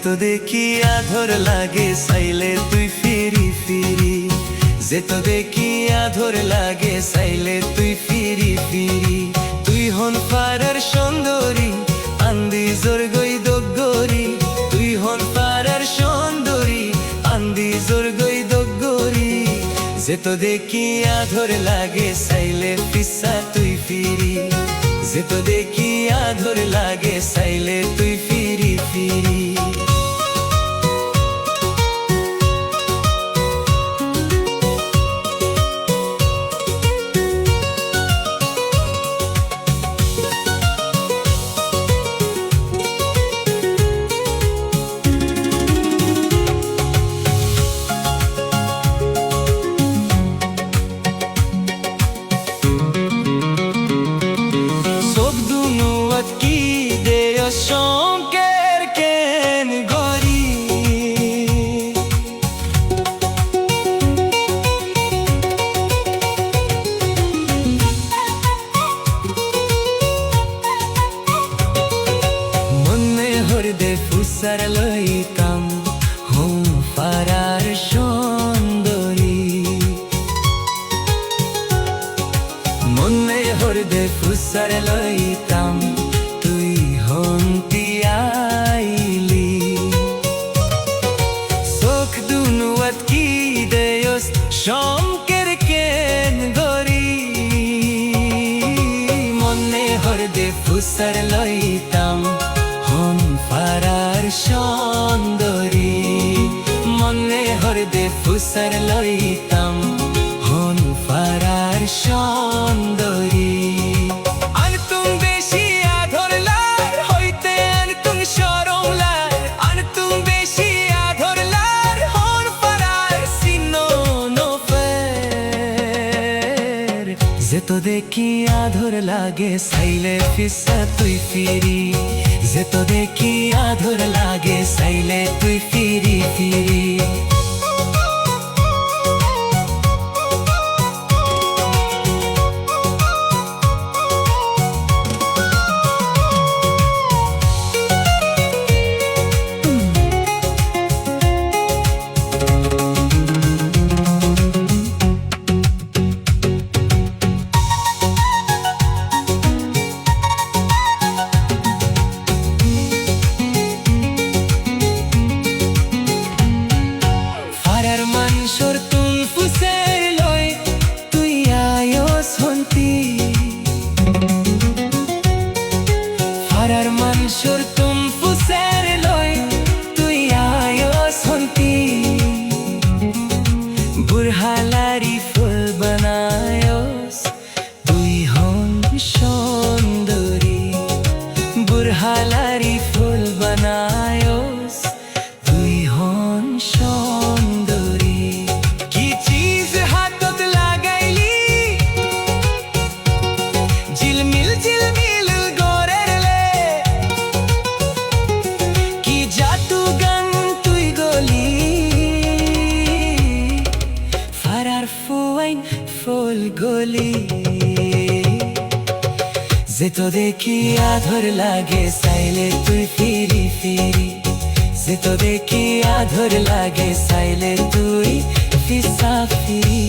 তো দেখি আধর লাগে চাইলে তুই ফিরি ফিরি, যে তো দেখি আধর লাগে চাইলে তুই ফিরি ফিরি। তুই হন পাড়ার সুন্দরী আন্দি জোর গই দগরি, তুই হন পাড়ার সুন্দরী আন্দি জোর গই দগরি। যে তো দেখি আধর লাগে চাইলে পিসা তুই ফিরি, যে তো দেখি আধর লাগে চাইলে তুই ফিরি ফিরি। শঙ্কের কেন গরি মনে হরদে ফুসার লইতাম হুম পারার সুন্দরী, মনে হরদে ফুসার লইতাম তুই হন্তি আইলি। চোখ দুনুয়াত কি দেয়স শঙ্কের কেন গরি, মনে হরদে ফুসার লইতাম হন পারার সুন্দরী, মনে হরদে ফুসার লইতাম হন পারার সুন্দরী। যে তো দেখি আধর লাগে চাইলে পিসা তুই ফিরি, যে তো দেখি আধর লাগে চাইলে তুই ফিরি ফিরি। মানুষের তুম ফুসের লই তুই আয়স হন্তি, বুরহালারি ফুল বানায়স তুই হন সুন্দরী, বুরহালারি ফুল বানায়স তুই হন সুন্দরী। কি চিজ হাতত লাগাইলি ঝিলমিল ঝিলমিল ফুল গলি। যে তো দেখি আধর লাগে চাইলে তুই ফিরি ফিরি, যে তো দেখি আধর লাগে চাইলে তুই পিসা ফিরি।